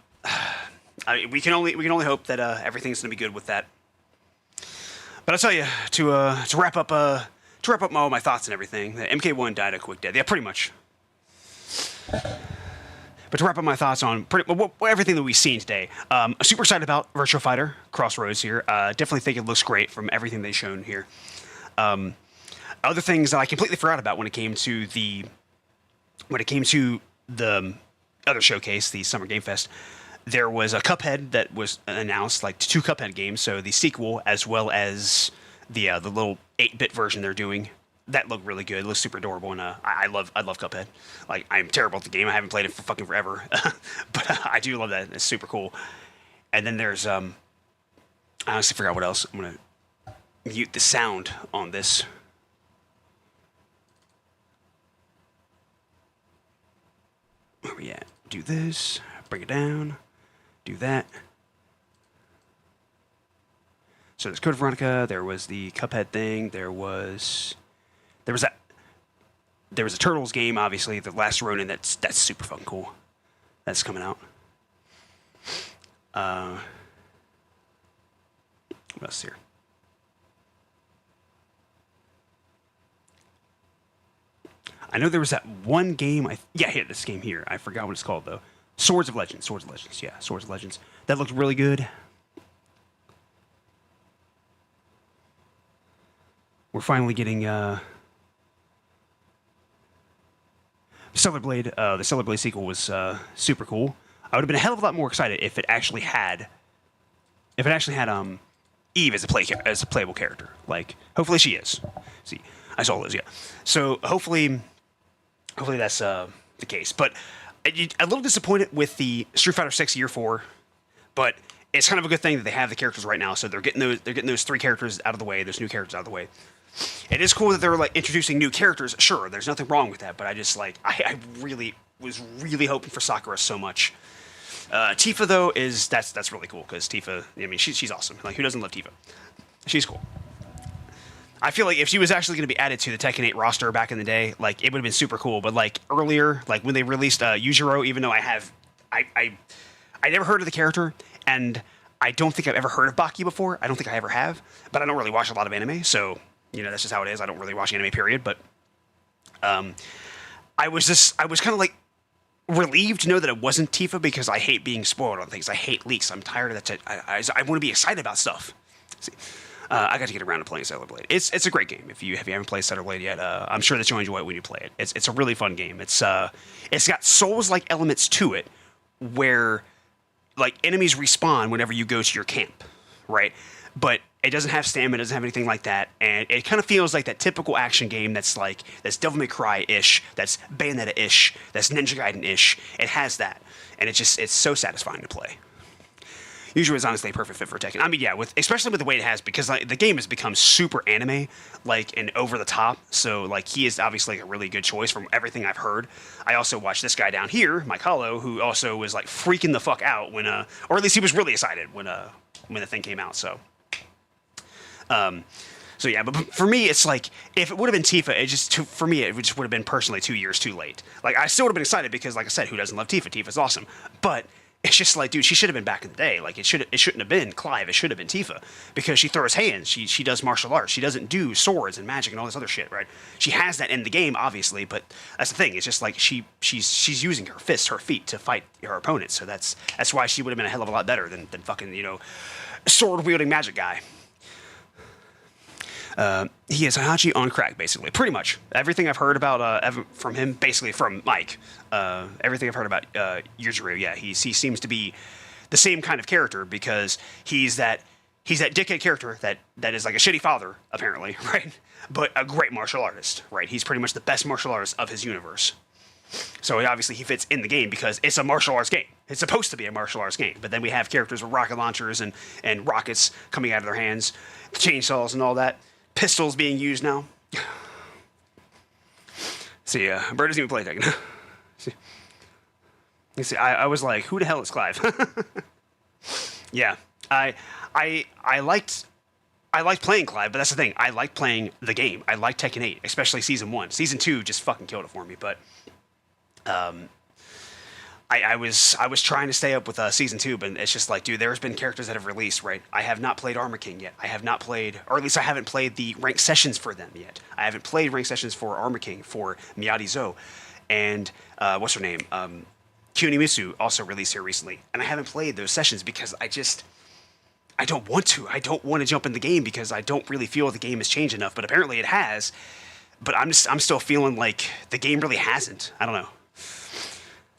we can only hope that everything's gonna be good with that. But I'll tell you to wrap up all my thoughts and everything. MK1 died a quick death. Yeah, pretty much. But to wrap up my thoughts on everything that we've seen today, I'm super excited about Virtua Fighter Crossroads here. Definitely think it looks great from everything they've shown here. Other things that I completely forgot about when it came to the other showcase, the Summer Game Fest, there was a Cuphead that was announced, like 2 Cuphead games, so the sequel as well as the little 8-bit version they're doing. That looked really good. It looks super adorable, and I love Cuphead. Like, I'm terrible at the game. I haven't played it for fucking forever, but I do love that. It's super cool. And then there's I honestly forgot what else. I'm gonna mute the sound on this. Where we at? Do this. Bring it down. Do that. So there's Code Veronica. There was the Cuphead thing. There was a Turtles game, obviously, the Last Ronin. That's super fucking cool. That's coming out. What else here? I know there was that one game. Here, this game here. I forgot what it's called though. Swords of Legends. Yeah, Swords of Legends. That looked really good. We're finally getting Stellar Blade. The Stellar Blade sequel was super cool. I would have been a hell of a lot more excited if it actually had Eve as a playable character. Like, hopefully she is. See, I saw Liz, yeah. So hopefully that's the case. But a little disappointed with the Street Fighter 6 Year 4, but it's kind of a good thing that they have the characters right now. So they're getting those 3 characters out of the way. Those new characters out of the way. It is cool that they're like introducing new characters. Sure, there's nothing wrong with that. But I just like I really was really hoping for Sakura so much. Tifa though that's really cool because Tifa. I mean she's awesome. Like, who doesn't love Tifa? She's cool. I feel like if she was actually going to be added to the Tekken 8 roster back in the day, like, it would have been super cool. But like earlier, like when they released Yujiro, even though I never heard of the character, and I don't think I've ever heard of Baki before. I don't think I ever have, but I don't really watch a lot of anime, so that's just how it is. I don't really watch anime, period. But I was kind of like relieved to know that it wasn't Tifa, because I hate being spoiled on things. I hate leaks. I'm tired of that. I want to be excited about stuff. See. I got to get around to playing Stellar Blade. It's a great game. If you haven't played Stellar Blade yet, I'm sure that you'll enjoy it when you play it. It's a really fun game. It's got Souls-like elements to it, where like enemies respawn whenever you go to your camp, right? But it doesn't have stamina, doesn't have anything like that, and it kind of feels like that typical action game that's Devil May Cry-ish, that's Bayonetta-ish, that's Ninja Gaiden-ish. It has that, and it's so satisfying to play. Usually is honestly a perfect fit for Tekken. I mean, yeah, especially with the way it has, because like, the game has become super anime, like, and over the top. So like, he is obviously a really good choice from everything I've heard. I also watched this guy down here, Mike Hollow, who also was like freaking the fuck out when, or at least he was really excited when the thing came out. So yeah, but for me, it's like, if it would have been Tifa, for me, it just would have been personally 2 years too late. Like, I still would have been excited because, like I said, who doesn't love Tifa? Tifa's awesome. But it's just like, dude, she should have been back in the day. Like, it shouldn't have been Clive. It should have been Tifa, because she throws hands. She does martial arts. She doesn't do swords and magic and all this other shit, right? She has that in the game, obviously, but that's the thing. It's just like she's using her fists, her feet to fight her opponents. So that's why she would have been a hell of a lot better than fucking sword wielding magic guy. He is Hachi on crack, basically. Pretty much. Everything I've heard about from him, basically from Mike, everything I've heard about Yujiro, yeah, he seems to be the same kind of character because he's that dickhead character that is like a shitty father, apparently, right? But a great martial artist, right? He's pretty much the best martial artist of his universe. So obviously he fits in the game because it's a martial arts game. It's supposed to be a martial arts game. But then we have characters with rocket launchers and rockets coming out of their hands, chainsaws and all that, pistols being used now. See, Bird doesn't even play Tekken. See, I was like, who the hell is Clive? Yeah, I liked playing Clive, but that's the thing. I like playing the game. I like Tekken 8, especially Season 1. Season 2 just fucking killed it for me, but I was trying to stay up with Season 2, but it's just like, dude, there's been characters that have released, right? I have not played Armor King yet. I have not played, or at least I haven't played the ranked sessions for them yet. I haven't played ranked sessions for Armor King, for Miyadi Zo, and what's her name? Kyunimitsu also released here recently, and I haven't played those sessions because I don't want to. I don't want to jump in the game because I don't really feel the game has changed enough, but apparently it has. But I'm still feeling like the game really hasn't. I don't know.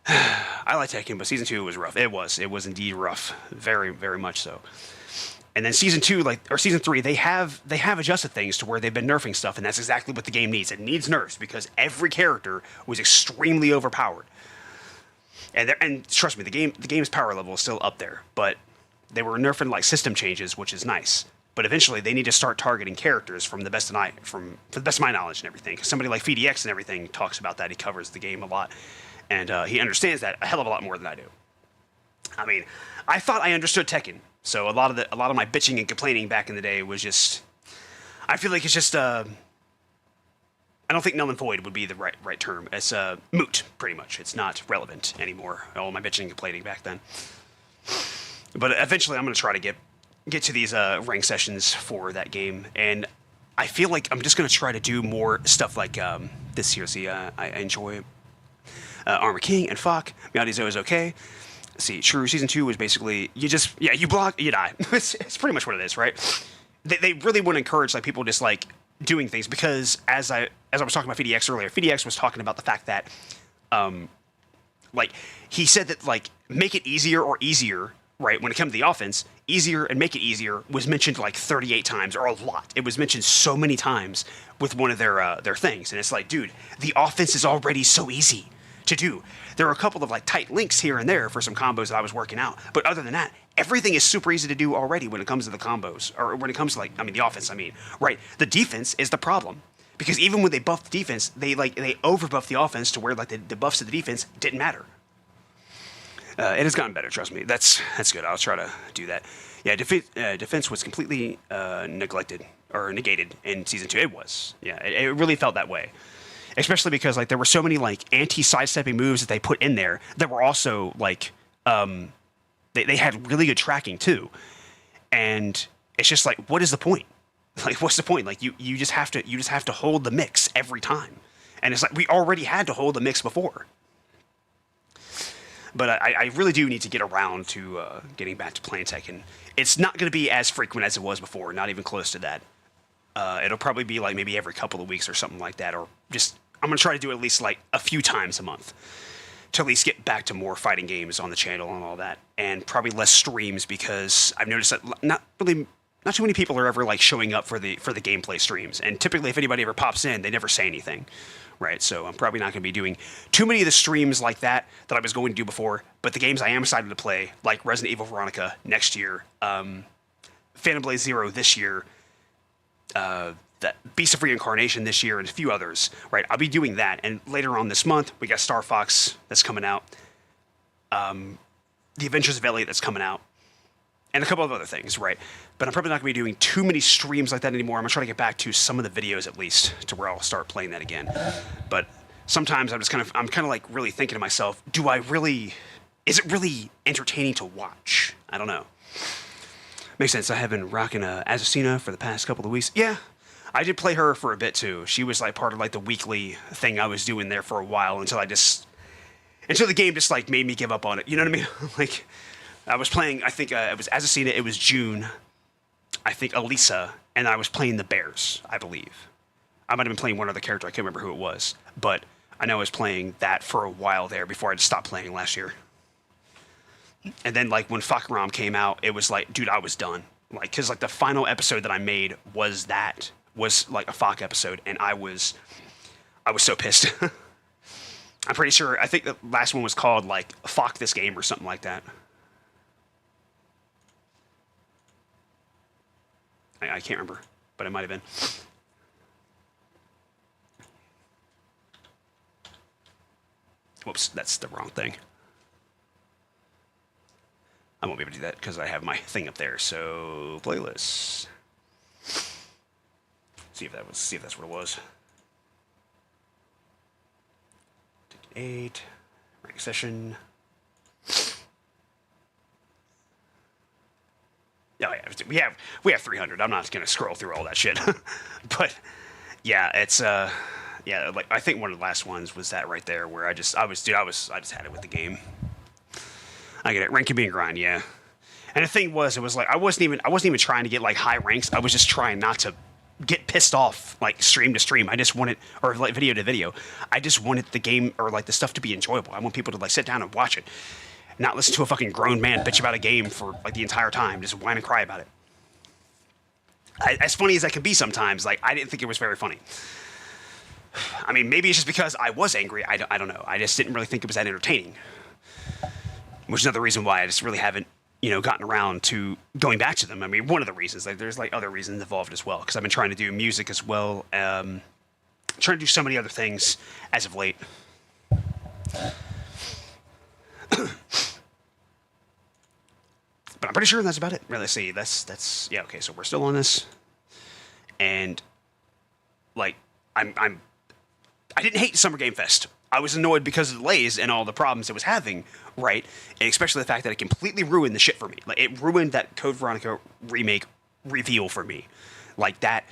I like Tekken, but Season 2 was rough. It was indeed rough. Very, very much so. And then Season 2, or Season 3, they have adjusted things to where they've been nerfing stuff, and that's exactly what the game needs. It needs nerfs because every character was extremely overpowered. And trust me, the game's power level is still up there, but they were nerfing like system changes, which is nice. But eventually, they need to start targeting characters from the best of my knowledge and everything. Because somebody like VDX and everything talks about that. He covers the game a lot, and he understands that a hell of a lot more than I do. I mean, I thought I understood Tekken, so a lot of my bitching and complaining back in the day was just. I feel like it's just. I don't think null and void would be the right term. It's moot, pretty much. It's not relevant anymore. All my bitching and complaining back then. But eventually, I'm going to try to get to these rank sessions for that game, and I feel like I'm just going to try to do more stuff like this here. See, I enjoy Armor King and Fuck. Miyadi Zo is okay. See, True Season 2 was basically you block, you die. It's pretty much what it is, right? They really want to encourage like people just like doing things because as I was talking about VDX earlier, VDX was talking about the fact that like he said that like make it easier or easier. Right, when it comes to the offense, easier and make it easier was mentioned like 38 times, or a lot. It was mentioned so many times with one of their things, and it's like, dude, the offense is already so easy to do. There are a couple of like tight links here and there for some combos that I was working out, but other than that, everything is super easy to do already when it comes to the combos, or when it comes to like, the offense. Right? The defense is the problem because even when they buffed the defense, they overbuffed the offense to where like the buffs to the defense didn't matter. It has gotten better, trust me. That's good. I'll try to do that. Yeah, defense was completely neglected or negated in Season 2. It was. Yeah, it really felt that way. Especially because like there were so many like anti-sidestepping moves that they put in there that were also like they had really good tracking too. And it's just like, what is the point? Like, what's the point? Like you just have to hold the mix every time. And it's like we already had to hold the mix before. But I really do need to get around to getting back to playing Tekken. It's not going to be as frequent as it was before, not even close to that. It'll probably be like maybe every couple of weeks or something like that, or just I'm going to try to do it at least like a few times a month to at least get back to more fighting games on the channel and all that, and probably less streams because I've noticed that not too many people are ever like showing up for the gameplay streams, and typically if anybody ever pops in, they never say anything. Right, so I'm probably not going to be doing too many of the streams like that I was going to do before, but the games I am excited to play, like Resident Evil Veronica next year, Phantom Blade Zero this year, that Beast of Reincarnation this year, and a few others, right, I'll be doing that, and later on this month, we got Star Fox that's coming out, The Adventures of Elliot that's coming out, and a couple of other things, right? But I'm probably not going to be doing too many streams like that anymore. I'm going to try to get back to some of the videos at least to where I'll start playing that again. But sometimes I'm kind of like really thinking to myself, is it really entertaining to watch? I don't know. Makes sense. I have been rocking Azucena for the past couple of weeks. Yeah, I did play her for a bit too. She was like part of like the weekly thing I was doing there for a while until the game just like made me give up on it. You know what I mean? Like, I was playing, I think it was Azucena, it was June, I think Elisa, and I was playing the Bears, I believe. I might have been playing one other character, I can't remember who it was, but I know I was playing that for a while there before I just stopped playing last year. And then like when Fakaram came out, it was like, dude, I was done. Like, cause like the final episode that I made was like a Fak episode, and I was so pissed. I'm pretty sure, I think the last one was called like Fuck This Game or something like that. I can't remember, but it might have been. Whoops, that's the wrong thing. I won't be able to do that because I have my thing up there. So playlists. See if that's what it was. 8 rank session. Oh yeah, we have 300. I'm not gonna scroll through all that shit, but yeah, it's yeah, like I think one of the last ones was that right there where I just had it with the game. I get it, rank and being grind, yeah. And the thing was, it was like I wasn't even trying to get like high ranks. I was just trying not to get pissed off like stream to stream. I just wanted, or like video to video. I just wanted the game or like the stuff to be enjoyable. I want people to like sit down and watch it, not listen to a fucking grown man bitch about a game for like the entire time, just whine and cry about it. As funny as that can be sometimes, like I didn't think it was very funny. I mean, maybe it's just because I was angry. I don't know. I just didn't really think it was that entertaining. Which is another reason why I just really haven't, gotten around to going back to them. I mean, one of the reasons. Like, there's like other reasons involved as well, because I've been trying to do music as well. Trying to do so many other things as of late. But I'm pretty sure that's about it. Really, see, that's yeah. Okay, so we're still on this, and like I didn't hate Summer Game Fest. I was annoyed because of the delays and all the problems it was having, right? And especially the fact that it completely ruined the shit for me. Like, it ruined that Code Veronica remake reveal for me. Like, that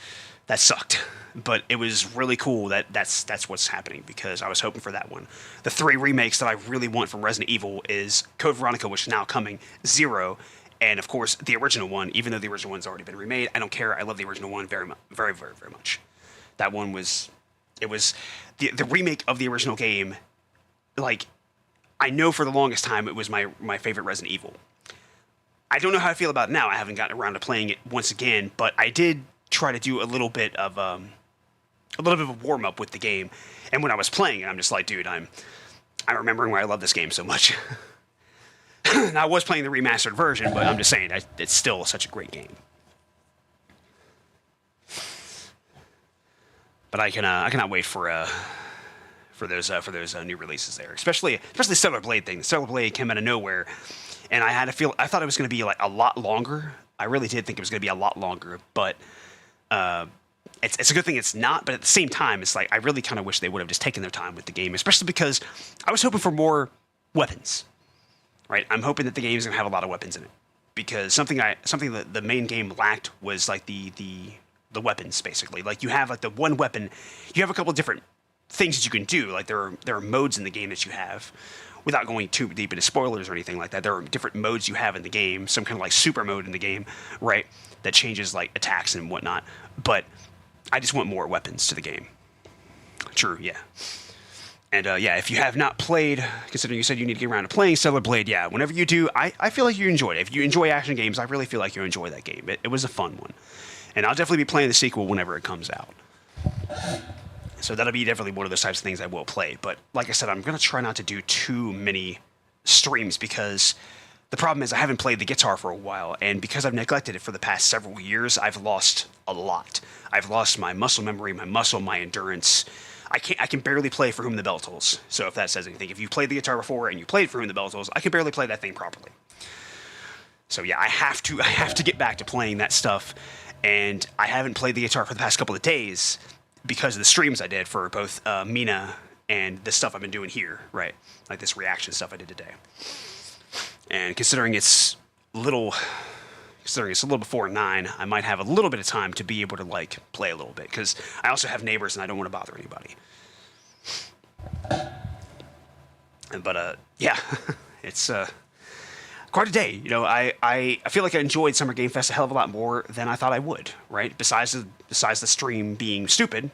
sucked. But it was really cool that's what's happening, because I was hoping for that one. The 3 remakes that I really want from Resident Evil is Code Veronica, which is now coming, 0, and of course the original one. Even though the original one's already been remade, I don't care. I love the original one very, very, very, very much. That one was... It was the remake of the original game. Like, I know for the longest time it was my favorite Resident Evil. I don't know how I feel about it now. I haven't gotten around to playing it once again, but I did try to do a little bit of a warm up with the game. And when I was playing it, I'm just like, dude, I'm remembering why I love this game so much. Now, I was playing the remastered version, but I'm just saying it's still such a great game. But I cannot wait for those new releases there, especially Stellar Blade thing. The Stellar Blade came out of nowhere, and I thought it was going to be like a lot longer. I really did think it was going to be a lot longer, but it's a good thing it's not. But at the same time, it's like I really kind of wish they would have just taken their time with the game, especially because I was hoping for more weapons. Right, I'm hoping that the game is going to have a lot of weapons in it, because something that the main game lacked was like the weapons, basically. Like, you have like the one weapon, you have a couple different things that you can do. Like, there are modes in the game that you have, without going too deep into spoilers or anything like that. There are different modes you have in the game, some kind of like super mode in the game, right, that changes like attacks and whatnot. But I just want more weapons to the game. True, yeah. And yeah, if you have not played, considering you said you need to get around to playing Stellar Blade, yeah, whenever you do, I feel like you enjoy it. If you enjoy action games, I really feel like you enjoy that game. It was a fun one. And I'll definitely be playing the sequel whenever it comes out. So that'll be definitely one of those types of things I will play. But like I said, I'm going to try not to do too many streams, because the problem is I haven't played the guitar for a while. And because I've neglected it for the past several years, I've lost a lot. I've lost my muscle memory, my endurance. I can barely play For Whom the Bell Tolls. So if that says anything, if you played the guitar before and you played For Whom the Bell Tolls, I can barely play that thing properly. So yeah, I have to get back to playing that stuff. And I haven't played the guitar for the past couple of days because of the streams I did for both Mina and the stuff I've been doing here, right? Like this reaction stuff I did today. And considering it's a little before 9, I might have a little bit of time to be able to like play a little bit, because I also have neighbors and I don't want to bother anybody. But yeah, it's quite a day. I feel like I enjoyed Summer Game Fest a hell of a lot more than I thought I would, right? Besides the stream being stupid,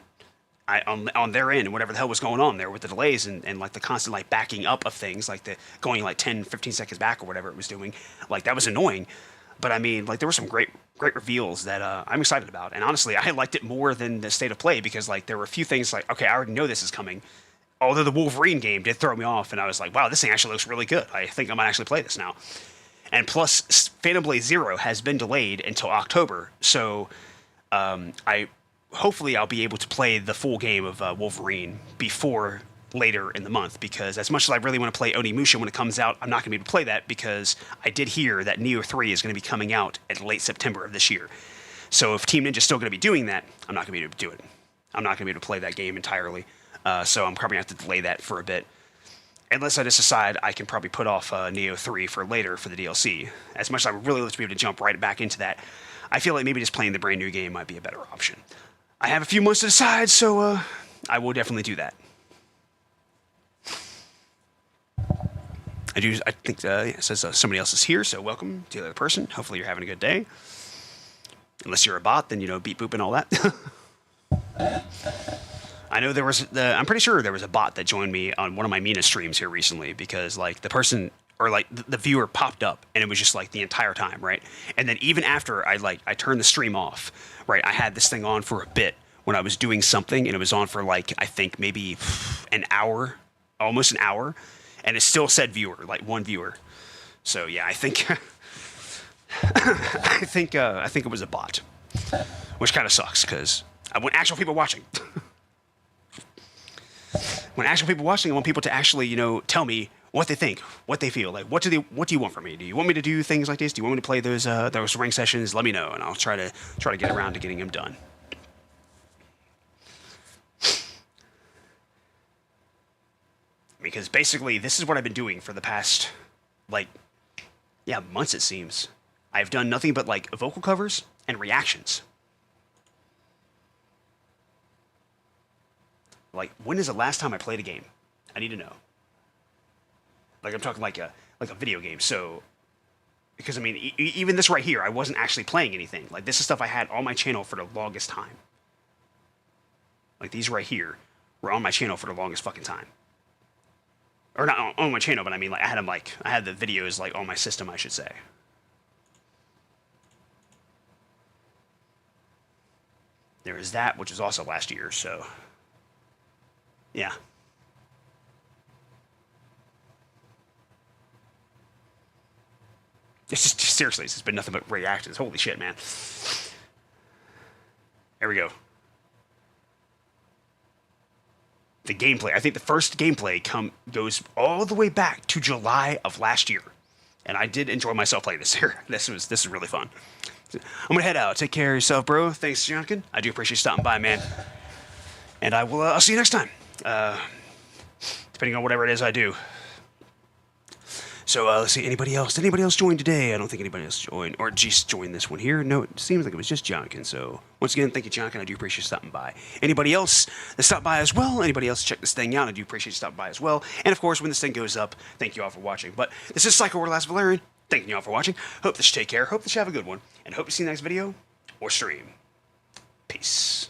on their end and whatever the hell was going on there with the delays and like the constant like backing up of things, like the going like 10, 15 seconds back or whatever it was doing. Like that was annoying. But I mean, like there were some great reveals that I'm excited about. And honestly, I liked it more than the state of play because like there were a few things like, okay, I already know this is coming. Although the Wolverine game did throw me off, and I was like, wow, this thing actually looks really good. I think I might actually play this now. And plus, Phantom Blade Zero has been delayed until October, so hopefully I'll be able to play the full game of Wolverine before later in the month, because as much as I really want to play Onimusha when it comes out, I'm not going to be able to play that because I did hear that Neo 3 is going to be coming out at late September of this year. So if Team Ninja's still going to be doing that, I'm not going to be able to do it. I'm not going to be able to play that game entirely. So I'm probably going to have to delay that for a bit. Unless I just decide I can probably put off Neo 3 for later for the DLC. As much as I would really like to be able to jump right back into that, I feel like maybe just playing the brand new game might be a better option. I have a few months to decide, so I will definitely do that. I think it says somebody else is here, so welcome to the other person. Hopefully you're having a good day. Unless you're a bot, then, beat boop and all that. I know I'm pretty sure there was a bot that joined me on one of my Mina streams here recently because, like, the person, or, like, the viewer popped up, and it was just, like, the entire time, right? And then even after I turned the stream off, right, I had this thing on for a bit when I was doing something, and it was on for, like, I think maybe an hour, almost an hour, and it still said viewer, like, one viewer. So, yeah, I think... I think it was a bot, which kind of sucks, because I want actual people watching. When actual people watching, I want people to actually, tell me what they think, what they feel. Like, what do you want from me? Do you want me to do things like this? Do you want me to play those ring sessions? Let me know, and I'll try to get around to getting them done. Because basically, this is what I've been doing for the past, months it seems. I've done nothing but, vocal covers and reactions. Like, when is the last time I played a game? I need to know. Like, I'm talking like a video game. So, because, I mean, even this right here, I wasn't actually playing anything. Like, this is stuff I had on my channel for the longest time. Like, these right here were on my channel for the longest fucking time. Or not on my channel, but I mean, I had the videos, on my system, I should say. There is that, which was also last year, so... Yeah. It's just, seriously, it's been nothing but reactions. Holy shit, man. There we go. The gameplay. I think the first gameplay goes all the way back to July of last year. And I did enjoy myself playing this here. This is really fun. I'm gonna head out. Take care of yourself, bro. Thanks, Jonathan. I do appreciate you stopping by, man. And I'll see you next time. Depending on whatever it is I do. So let's see. Anybody else? Did anybody else join today? I don't think anybody else joined, or just joined this one here. No, it seems like it was just Jonathan. So once again, thank you, Jonathan. I do appreciate you stopping by. Anybody else that stopped by as well? Anybody else check this thing out? I do appreciate you stopping by as well. And of course, when this thing goes up, thank you all for watching. But this is Psycho Last Valerian. Thank you all for watching. Hope that you take care. Hope that you have a good one, and hope to see you next video or stream. Peace.